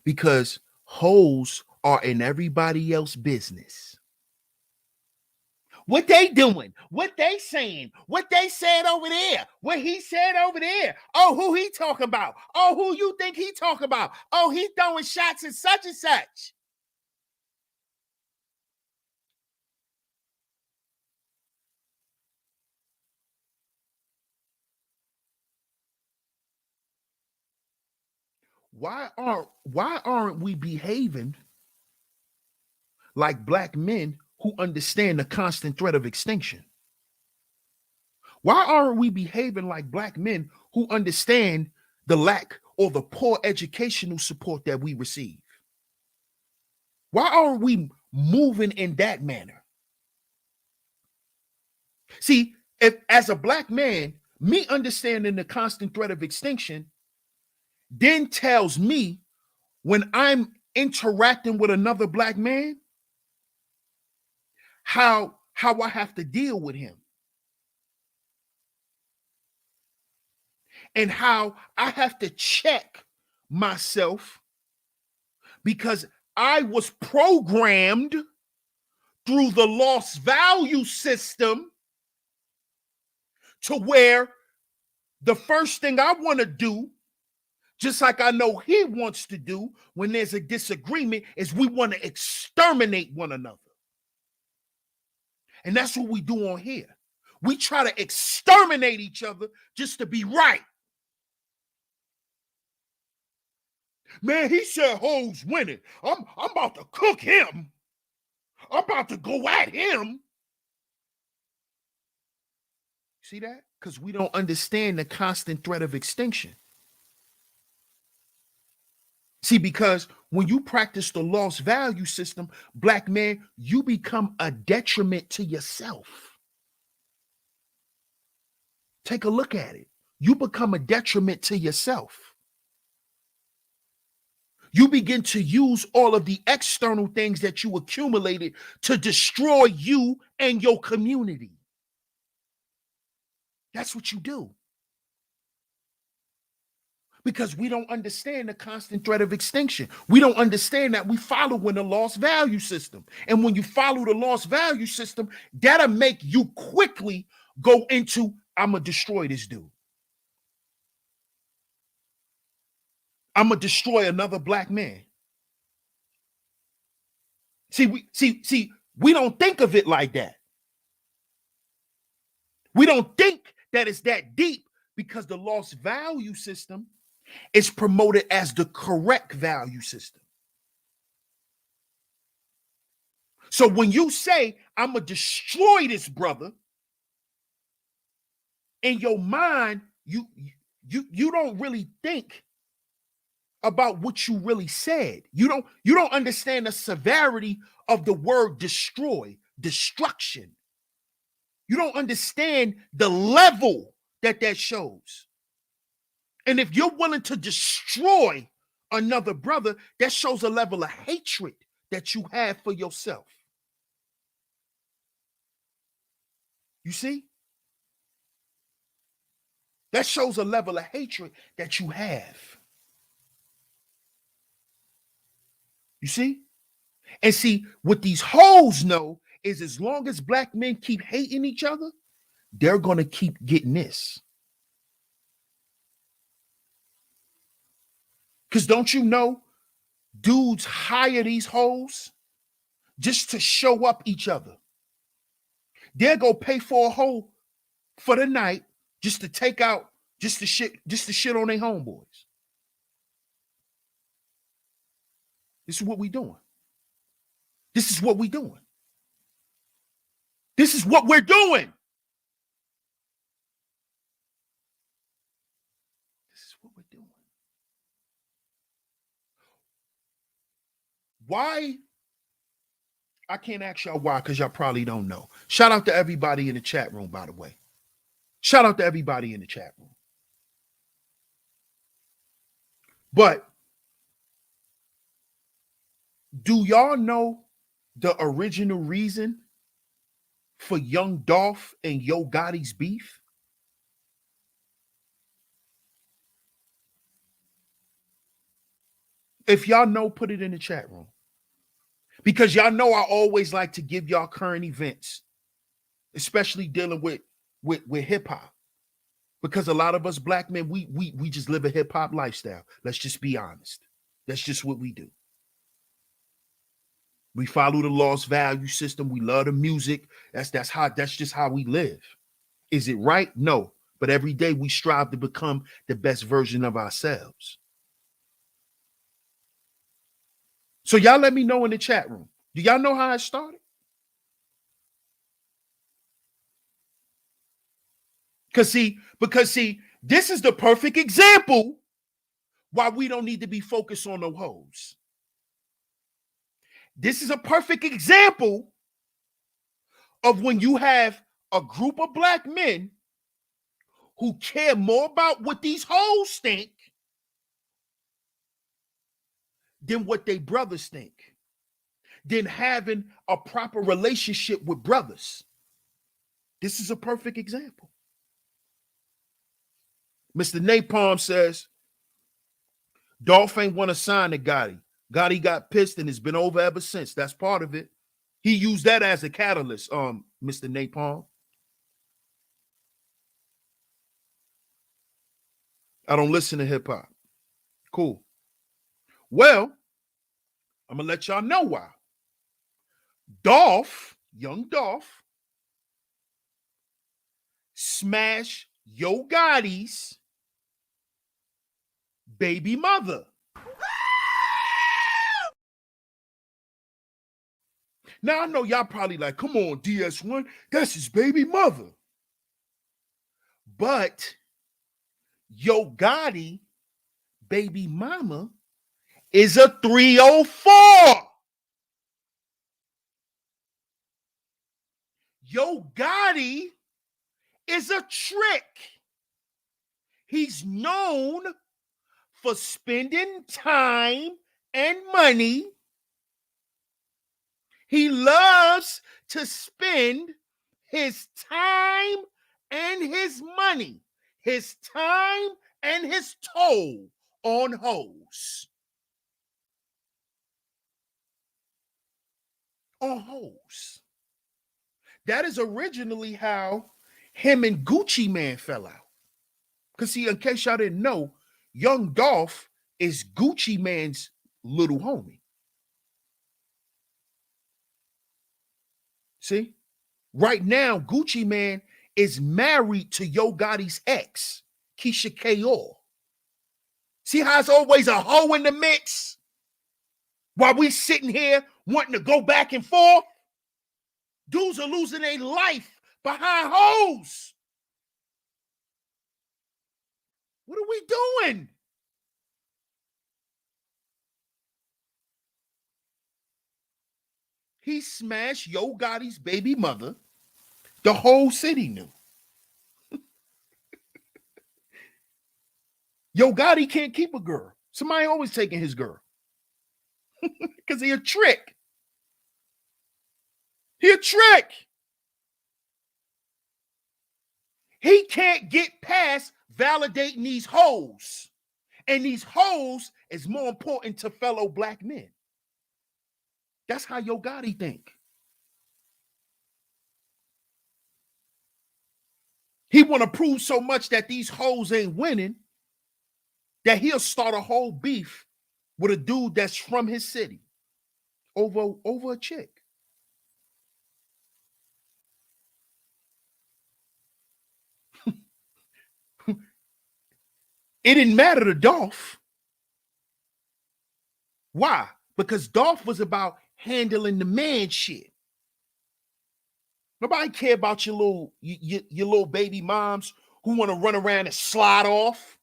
Because hoes are in everybody else's business. What they doing? What they saying? What they said over there? What he said over there? Oh, who he talking about? Oh, who you think he talking about? Oh, he throwing shots at such and such. Why aren't we behaving like black men who understand the constant threat of extinction? Why aren't we behaving like black men who understand the lack or the poor educational support that we receive? Why aren't we moving in that manner? See, if as a black man, me understanding the constant threat of extinction then tells me when I'm interacting with another black man, how I have to deal with him. And how I have to check myself because I was programmed through the lost value system to where the first thing I want to do, just like I know he wants to do when there's a disagreement, is we want to exterminate one another. And that's what we do on here. We try to exterminate each other just to be right. Man, he said hoes winning. I'm about to cook him. I'm about to go at him. See that? Because we don't understand the constant threat of extinction. See, because when you practice the lost value system, black man, you become a detriment to yourself. Take a look at it. You become a detriment to yourself. You begin to use all of the external things that you accumulated to destroy you and your community. That's what you do. Because we don't understand the constant threat of extinction. We don't understand that we follow in the lost value system. And when you follow the lost value system, that'll make you quickly go into, I'm going to destroy this dude. I'm going to destroy another black man. See, we don't think of it like that. We don't think that it's that deep because the lost value system is promoted as the correct value system. So when you say, I'm going to destroy this brother, in your mind, you don't really think about what you really said. You don't understand the severity of the word destroy, destruction. You don't understand the level that shows. And if you're willing to destroy another brother, that shows a level of hatred that you have for yourself. You see? That shows a level of hatred that you have. You see? And see, what these hoes know is as long as black men keep hating each other, they're going to keep getting this. Because don't you know, dudes hire these hoes just to show up each other. They'll go pay for a hoe for the night just to take out, just to shit on their homeboys. This is what we doing. This is what we doing. This is what we're doing. This is what we're doing. Why? I can't ask y'all why, because y'all probably don't know. Shout out to everybody in the chat room, by the way. Shout out to everybody in the chat room. But do y'all know the original reason for Young Dolph and Yo Gotti's beef? If y'all know, put it in the chat room. Because y'all know I always like to give y'all current events, especially dealing with hip hop. Because a lot of us black men, we just live a hip hop lifestyle. Let's just be honest. That's just what we do. We follow the lost value system. We love the music. That's just how we live. Is it right? No. But every day we strive to become the best version of ourselves. So y'all let me know in the chat room. Do y'all know how it started? Because see, this is the perfect example why we don't need to be focused on no hoes. This is a perfect example of when you have a group of black men who care more about what these hoes think than what they brothers think, than having a proper relationship with brothers. This is a perfect example. Mr. Napalm says, Dolph ain't want to sign to Gotti. Gotti got pissed and it's been over ever since. That's part of it. He used that as a catalyst, Mr. Napalm. I don't listen to hip hop. Cool. Well, I'm going to let y'all know why. Dolph, young Dolph, smashed Yo Gotti's baby mother. Now, I know y'all probably like, come on, DS1, that's his baby mother. But Yo Gotti, baby mama, is a 304. Yo Gotti is a trick. He's known for spending time and money. He loves to spend his time and his money, his time and his toll on hoes. On hoes. That is originally how him and Gucci Mane fell out. Because see, in case y'all didn't know, Young Dolph is Gucci Mane's little homie. See? Right now, Gucci Mane is married to Yo Gotti's ex, Keisha Kaur. See how it's always a hoe in the mix? While we sitting here wanting to go back and forth? Dudes are losing their life behind hoes. What are we doing? He smashed Yo Gotti's baby mother. The whole city knew. Yo Gotti can't keep a girl. Somebody always taking his girl. Because he a trick. He a trick. He can't get past validating these hoes. And these hoes is more important to fellow black men. That's how Yo Gotti think. He want to prove so much that these hoes ain't winning that he'll start a whole beef with a dude that's from his city over a chick. It didn't matter to Dolph. Why? Because Dolph was about handling the man shit. Nobody care about your little baby moms who want to run around and slide off.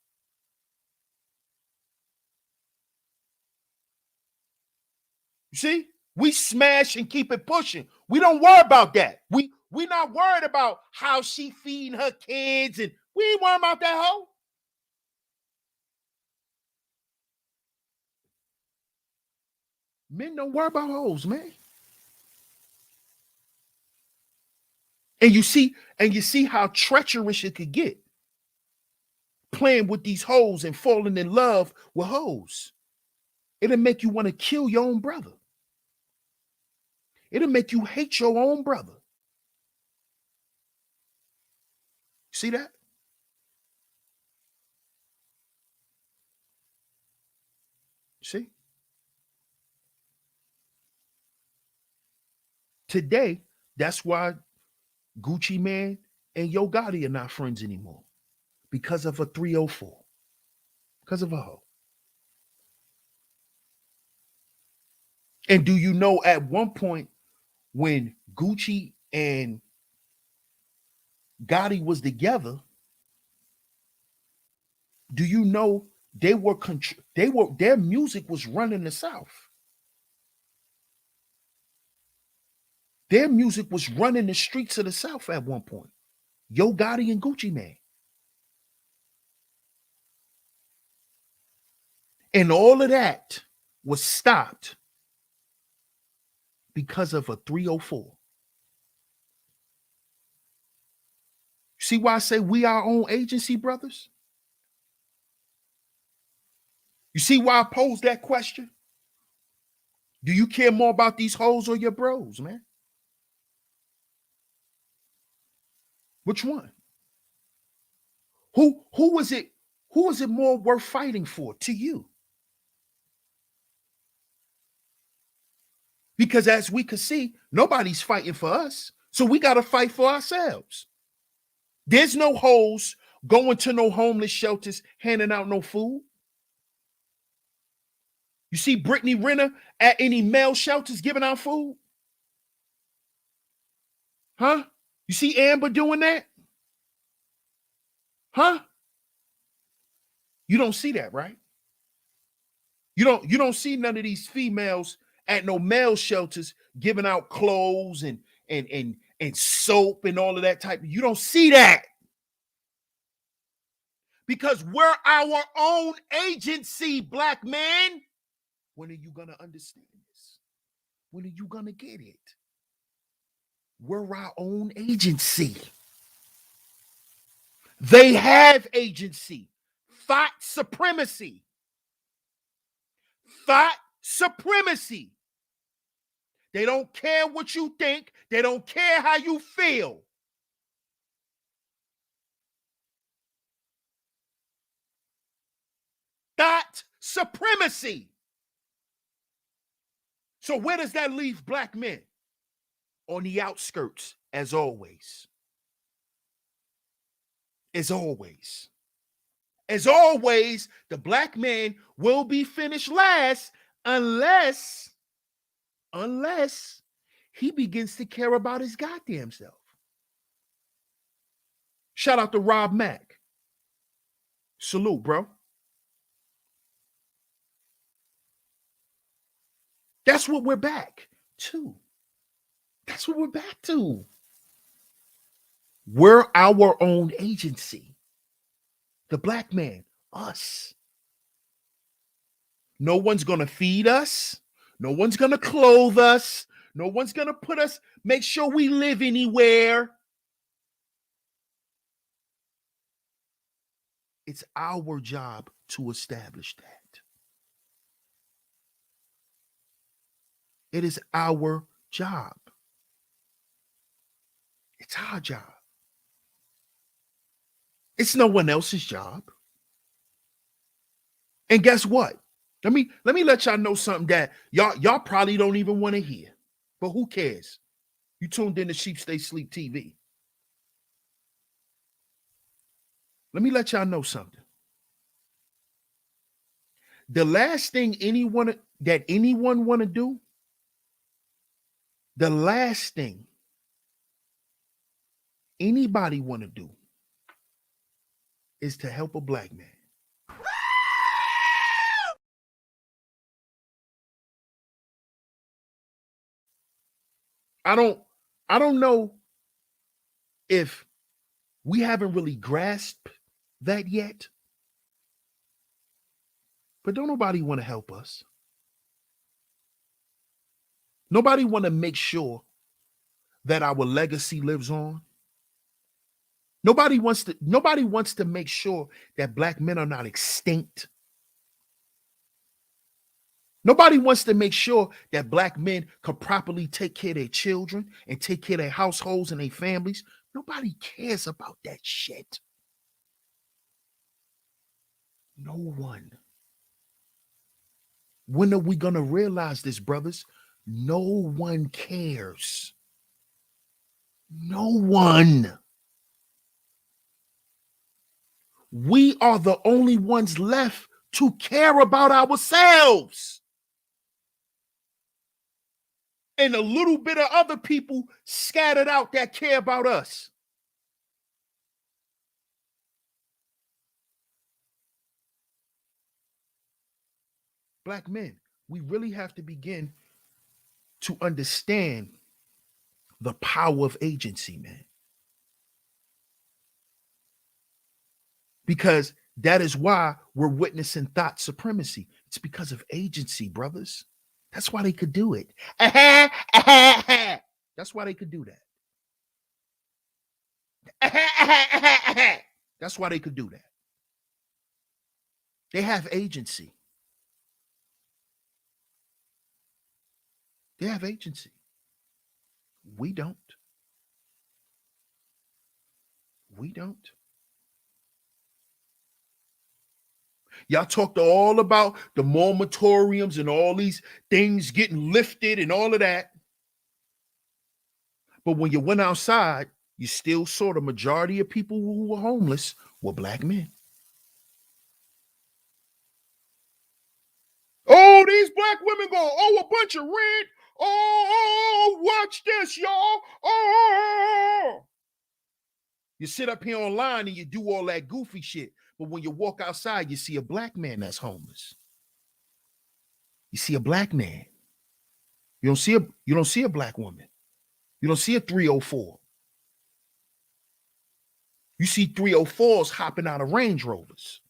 You see? We smash and keep it pushing. We don't worry about that. We not worried about how she feeding her kids, and we ain't worried about that hoe. Men don't worry about hoes, man. And you see how treacherous it could get. Playing with these hoes and falling in love with hoes. It'll make you want to kill your own brother. It'll make you hate your own brother. See that? See? Today, that's why Gucci Man and Yo Gotti are not friends anymore. Because of a 304. Because of a hoe. And do you know at one point when Gucci and Gotti was together, do you know their music was running the South? Their music was running the streets of the South at one point. Yo Gotti and Gucci Man. And all of that was stopped because of a 304. See why I say we our own agency, brothers? You see why I pose that question? Do you care more about these hoes or your bros, man? Which one? Who is it? Who is it more worth fighting for to you? Because as we could see, nobody's fighting for us. So we got to fight for ourselves. There's no hoes going to no homeless shelters handing out no food. You see Brittany Renner at any male shelters giving out food? Huh? You see Amber doing that? Huh? You don't see that, right? You don't see none of these females at no male shelters giving out clothes and soap and all of that type. You don't see that. Because we're our own agency, black man. When are you gonna understand this? When are you gonna get it? We're our own agency. They have agency. Thought supremacy. Thought supremacy. They don't care what you think. They don't care how you feel. Thought supremacy. So where does that leave black men? On the outskirts, as always. As always. As always, the black man will be finished last unless he begins to care about his goddamn self. Shout out to Rob Mack. Salute, bro. That's what we're back to. That's what we're back to. We're our own agency. The black man, us. No one's going to feed us. No one's going to clothe us. No one's going to put us, make sure we live anywhere. It's our job to establish that. It is our job. It's our job. It's no one else's job. And guess what? Let me let y'all know something that y'all probably don't even want to hear. But who cares? You tuned in to Sheep Stay Sleep TV. Let me let y'all know something. The last thing anyone want to do, the last thing anybody want to do is to help a black man. I don't know if we haven't really grasped that yet. But don't nobody want to help us. Nobody want to make sure that our legacy lives on. Nobody wants to make sure that black men are not extinct. Nobody wants to make sure that black men can properly take care of their children and take care of their households and their families. Nobody cares about that shit. No one. When are we going to realize this, brothers? No one cares. No one. We are the only ones left to care about ourselves. And a little bit of other people scattered out that care about us. Black men, we really have to begin to understand the power of agency, man. Because that is why we're witnessing thought supremacy. It's because of agency, brothers. That's why they could do it. That's why they could do that. That's why they could do that. They have agency. They have agency. We don't. We don't. Y'all talked all about the moratoriums and all these things getting lifted and all of that. But when you went outside, you still saw the majority of people who were homeless were black men. Oh, these black women go, oh, a bunch of rent. Oh, watch this, y'all. Oh. You sit up here online and you do all that goofy shit. But when you walk outside, you see a black man that's homeless. You see a black man. You don't see a black woman. You don't see a 304. You see 304s hopping out of Range Rovers.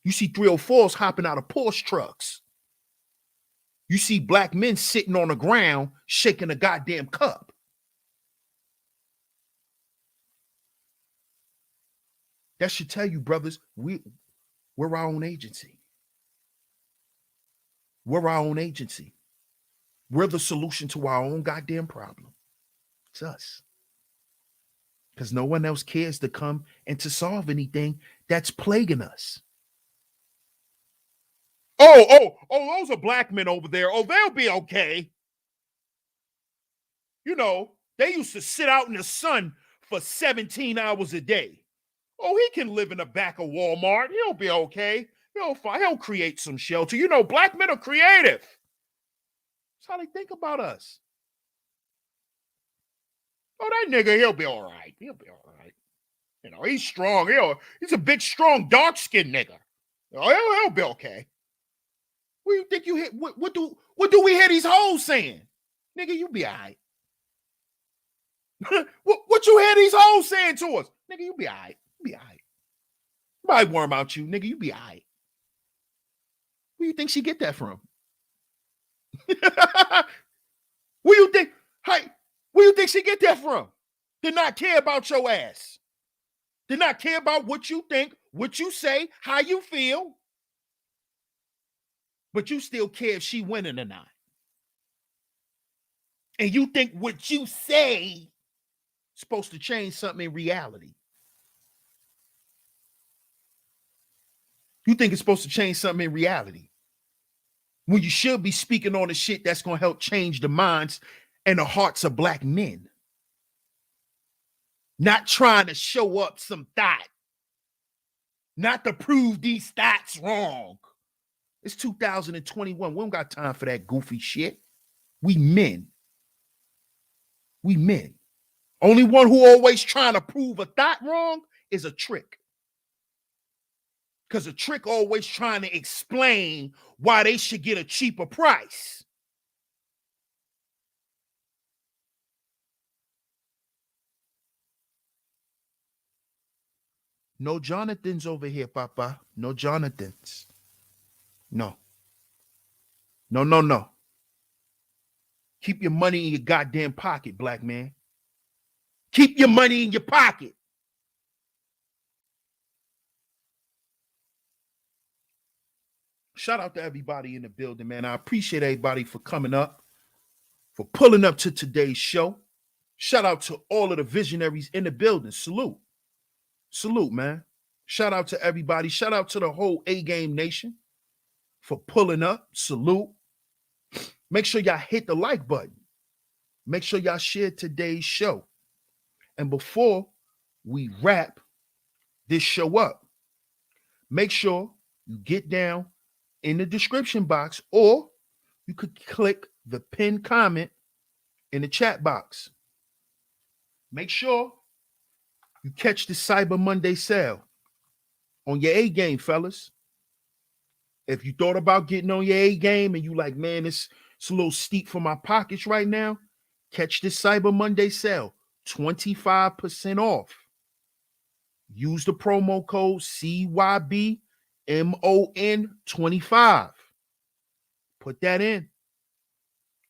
You see 304s hopping out of Porsche trucks. You see black men sitting on the ground shaking a goddamn cup. That should tell you, brothers, we're our own agency. We're our own agency. We're the solution to our own goddamn problem. It's us. Because no one else cares to come and to solve anything that's plaguing us. Oh, those are black men over there. Oh, they'll be okay. You know, they used to sit out in the sun for 17 hours a day. Oh, he can live in the back of Walmart. He'll be okay. He'll create some shelter. You know, black men are creative. That's how they think about us. Oh, that nigga, he'll be all right. He'll be all right. You know, he's strong. He's a big, strong, dark-skinned nigga. Oh, he'll be okay. What do you think you hit? What do we hear these hoes saying? Nigga, you be all right. what you hear these hoes saying to us? Nigga, you be all right. You be all right. Nobody worry about you. Nigga, you be all right. Where you think she get that from? Where you think? Hey, where you think she get that from? Did not care about your ass. Did not care about what you think, what you say, how you feel. But you still care if she winning or not. And you think what you say is supposed to change something in reality. You think it's supposed to change something in reality. When you should be speaking on the shit that's going to help change the minds and the hearts of black men. Not trying to show up some thought. Not to prove these thoughts wrong. It's 2021. We don't got time for that goofy shit. We men. We men. Only one who always trying to prove a thought wrong is a trick. Because a trick always trying to explain why they should get a cheaper price. No Jonathans over here, Papa. No Jonathans. No. No, no, no. Keep your money in your goddamn pocket, black man. Keep your money in your pocket. Shout out to everybody in the building, man. I appreciate everybody for coming up, for pulling up to today's show. Shout out to all of the visionaries in the building. Salute. Salute, man. Shout out to everybody. Shout out to the whole A-Game Nation for pulling up. Salute. Make sure y'all hit the like button. Make sure y'all share today's show. And before we wrap this show up, make sure you get down in the description box, or you could click the pinned comment in the chat box. Make sure you catch the Cyber Monday sale on your A game, fellas. If you thought about getting on your A game and you like, man, it's a little steep for my pockets right now, catch this Cyber Monday sale, 25% off. Use the promo code CYBMON25. Put that in.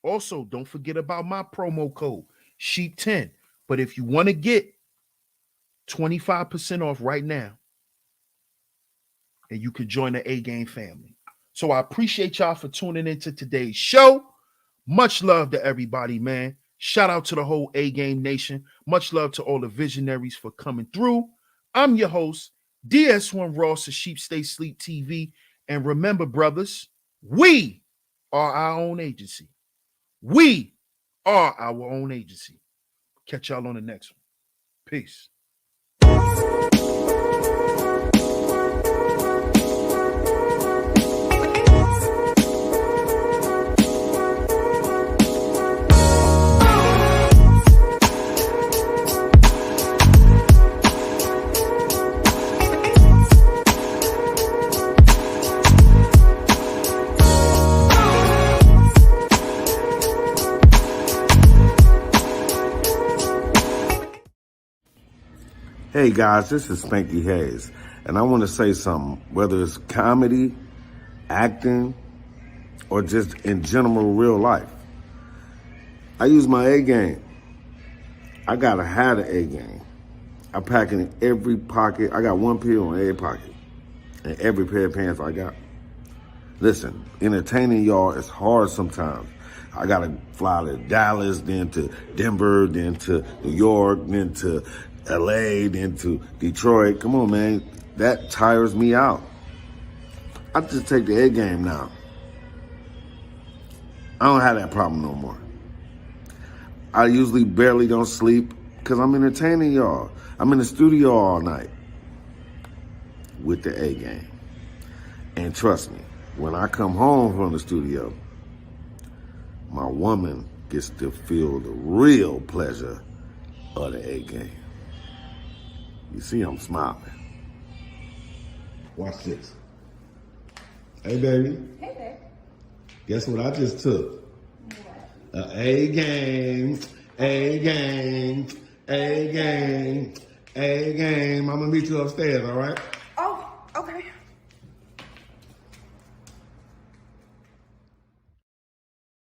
Also, don't forget about my promo code, Sheep10. But if you want to get 25% off right now, and you can join the A-Game family. So I appreciate y'all for tuning into today's show. Much love to everybody, man. Shout out to the whole A-Game Nation. Much love to all the visionaries for coming through. I'm your host, DS1 Ross of SheepStaysLeepTV. And remember, brothers, we are our own agency. We are our own agency. Catch y'all on the next one. Peace. Hey guys, this is Spanky Hayes, and I want to say something, whether it's comedy, acting, or just in general real life. I use my A game. I gotta have the A game. I pack it in every pocket. I got one pill in every pocket, and every pair of pants I got. Listen, entertaining y'all is hard sometimes. I gotta fly to Dallas, then to Denver, then to New York, then to LA, then to Detroit. Come on, man. That tires me out. I just take the A game now. I don't have that problem no more. I usually barely don't sleep because I'm entertaining y'all. I'm in the studio all night with the A game. And trust me, when I come home from the studio, my woman gets to feel the real pleasure of the A game. You see, I'm smiling. Watch this. Hey, baby. Hey, babe. Guess what I just took? What? A game, A game, A game, A game. I'm gonna meet you upstairs, all right?